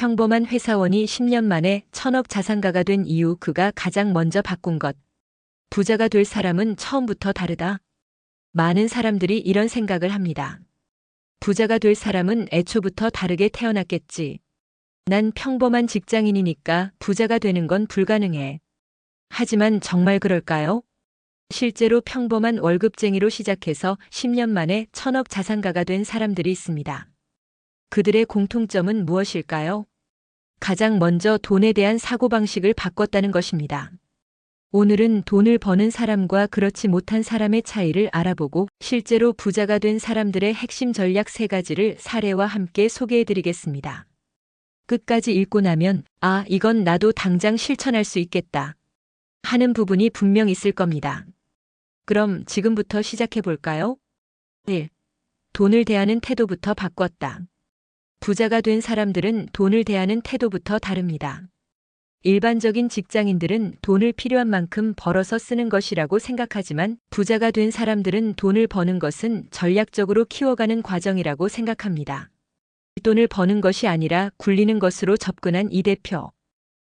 평범한 회사원이 10년 만에 1000억 자산가가 된 이유 그가 가장 먼저 바꾼 것. 부자가 될 사람은 처음부터 다르다. 많은 사람들이 이런 생각을 합니다. 부자가 될 사람은 애초부터 다르게 태어났겠지. 난 평범한 직장인이니까 부자가 되는 건 불가능해. 하지만 정말 그럴까요? 실제로 평범한 월급쟁이로 시작해서 10년 만에 1000억 자산가가 된 사람들이 있습니다. 그들의 공통점은 무엇일까요? 가장 먼저 돈에 대한 사고방식을 바꿨다는 것입니다. 오늘은 돈을 버는 사람과 그렇지 못한 사람의 차이를 알아보고 실제로 부자가 된 사람들의 핵심 전략 3가지를 사례와 함께 소개해 드리겠습니다. 끝까지 읽고 나면 이건 나도 당장 실천할 수 있겠다 하는 부분이 분명 있을 겁니다. 그럼 지금부터 시작해 볼까요? 1. 돈을 대하는 태도부터 바꿨다. 부자가 된 사람들은 돈을 대하는 태도부터 다릅니다. 일반적인 직장인들은 돈을 필요한 만큼 벌어서 쓰는 것이라고 생각하지만 부자가 된 사람들은 돈을 버는 것은 전략적으로 키워가는 과정이라고 생각합니다. 돈을 버는 것이 아니라 굴리는 것으로 접근한 이 대표.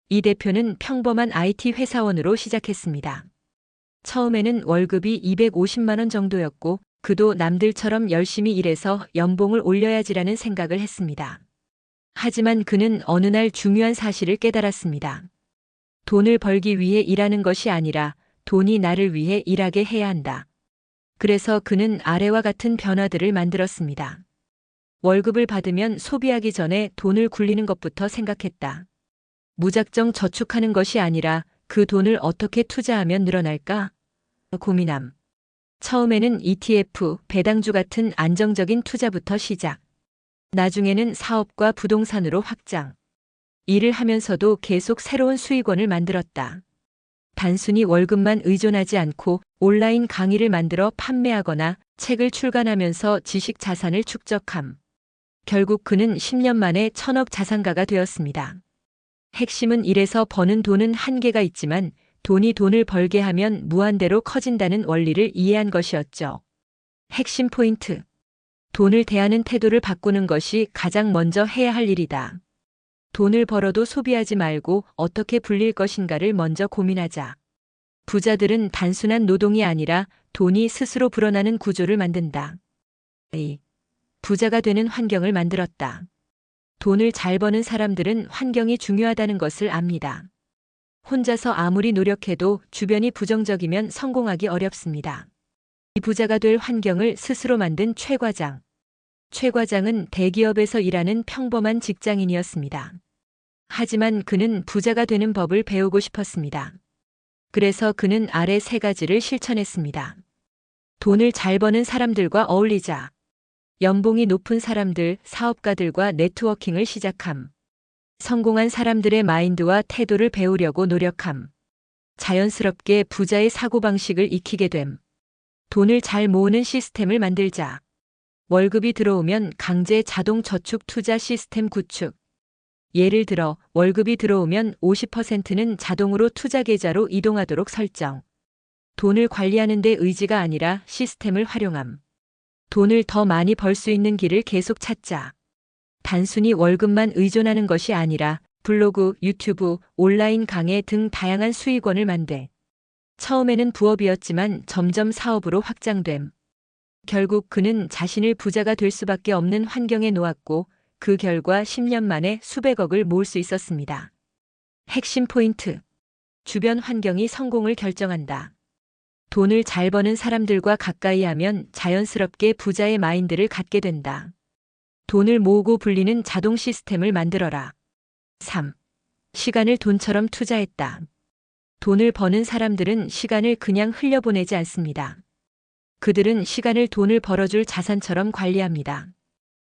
이 대표는 평범한 IT 회사원으로 시작했습니다. 처음에는 월급이 250만 원 정도였고 그도 남들처럼 열심히 일해서 연봉을 올려야지라는 생각을 했습니다. 하지만 그는 어느 날 중요한 사실을 깨달았습니다. 돈을 벌기 위해 일하는 것이 아니라 돈이 나를 위해 일하게 해야 한다. 그래서 그는 아래와 같은 변화들을 만들었습니다. 월급을 받으면 소비하기 전에 돈을 굴리는 것부터 생각했다. 무작정 저축하는 것이 아니라 그 돈을 어떻게 투자하면 늘어날까? 고민함. 처음에는 ETF, 배당주 같은 안정적인 투자부터 시작. 나중에는 사업과 부동산으로 확장. 일을 하면서도 계속 새로운 수익원을 만들었다. 단순히 월급만 의존하지 않고 온라인 강의를 만들어 판매하거나 책을 출간하면서 지식 자산을 축적함. 결국 그는 10년 만에 1000억 자산가가 되었습니다. 핵심은 일에서 버는 돈은 한계가 있지만 돈이 돈을 벌게 하면 무한대로 커진다는 원리를 이해한 것이었죠. 핵심 포인트. 돈을 대하는 태도를 바꾸는 것이 가장 먼저 해야 할 일이다. 돈을 벌어도 소비하지 말고 어떻게 불릴 것인가를 먼저 고민하자. 부자들은 단순한 노동이 아니라 돈이 스스로 불어나는 구조를 만든다. 2. 부자가 되는 환경을 만들었다. 돈을 잘 버는 사람들은 환경이 중요하다는 것을 압니다. 혼자서 아무리 노력해도 주변이 부정적이면 성공하기 어렵습니다. 이 부자가 될 환경을 스스로 만든 최 과장. 최 과장은 대기업에서 일하는 평범한 직장인이었습니다. 하지만 그는 부자가 되는 법을 배우고 싶었습니다. 그래서 그는 아래 3가지를 실천했습니다. 돈을 잘 버는 사람들과 어울리자. 연봉이 높은 사람들, 사업가들과 네트워킹을 시작함. 성공한 사람들의 마인드와 태도를 배우려고 노력함. 자연스럽게 부자의 사고방식을 익히게 됨. 돈을 잘 모으는 시스템을 만들자. 월급이 들어오면 강제 자동 저축 투자 시스템 구축. 예를 들어 월급이 들어오면 50%는 자동으로 투자 계좌로 이동하도록 설정. 돈을 관리하는 데 의지가 아니라 시스템을 활용함. 돈을 더 많이 벌 수 있는 길을 계속 찾자. 단순히 월급만 의존하는 것이 아니라 블로그, 유튜브, 온라인 강의 등 다양한 수익원을 만들. 처음에는 부업이었지만 점점 사업으로 확장됨. 결국 그는 자신을 부자가 될 수밖에 없는 환경에 놓았고 그 결과 10년 만에 수백억을 모을 수 있었습니다. 핵심 포인트. 주변 환경이 성공을 결정한다. 돈을 잘 버는 사람들과 가까이 하면 자연스럽게 부자의 마인드를 갖게 된다. 돈을 모으고 불리는 자동 시스템을 만들어라. 3. 시간을 돈처럼 투자했다. 돈을 버는 사람들은 시간을 그냥 흘려보내지 않습니다. 그들은 시간을 돈을 벌어줄 자산처럼 관리합니다.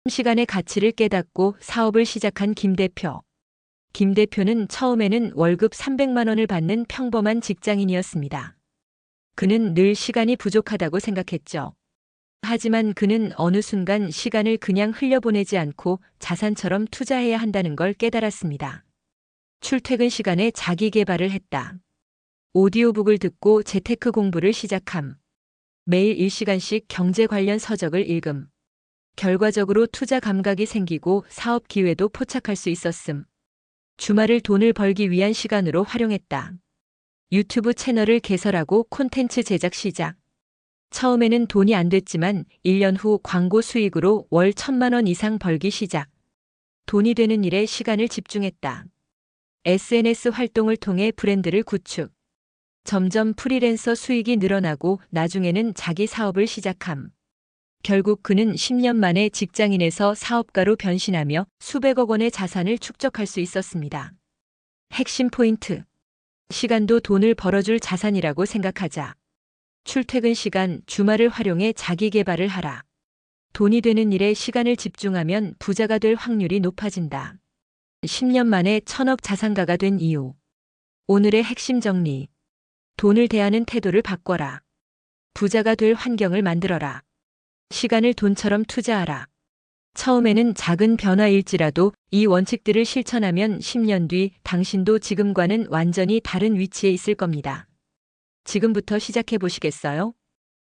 시간의 가치를 깨닫고 사업을 시작한 김 대표. 김 대표는 처음에는 월급 300만 원을 받는 평범한 직장인이었습니다. 그는 늘 시간이 부족하다고 생각했죠. 하지만 그는 어느 순간 시간을 그냥 흘려보내지 않고 자산처럼 투자해야 한다는 걸 깨달았습니다. 출퇴근 시간에 자기 개발을 했다. 오디오북을 듣고 재테크 공부를 시작함. 매일 1시간씩 경제 관련 서적을 읽음. 결과적으로 투자 감각이 생기고 사업 기회도 포착할 수 있었음. 주말을 돈을 벌기 위한 시간으로 활용했다. 유튜브 채널을 개설하고 콘텐츠 제작 시작. 처음에는 돈이 안 됐지만 1년 후 광고 수익으로 월 1,000만 원 이상 벌기 시작. 돈이 되는 일에 시간을 집중했다. SNS 활동을 통해 브랜드를 구축. 점점 프리랜서 수익이 늘어나고 나중에는 자기 사업을 시작함. 결국 그는 10년 만에 직장인에서 사업가로 변신하며 수백억 원의 자산을 축적할 수 있었습니다. 핵심 포인트. 시간도 돈을 벌어줄 자산이라고 생각하자. 출퇴근 시간, 주말을 활용해 자기 개발을 하라. 돈이 되는 일에 시간을 집중하면 부자가 될 확률이 높아진다. 10년 만에 1,000억 자산가가 된 이유. 오늘의 핵심 정리. 돈을 대하는 태도를 바꿔라. 부자가 될 환경을 만들어라. 시간을 돈처럼 투자하라. 처음에는 작은 변화일지라도 이 원칙들을 실천하면 10년 뒤 당신도 지금과는 완전히 다른 위치에 있을 겁니다. 지금부터 시작해 보시겠어요?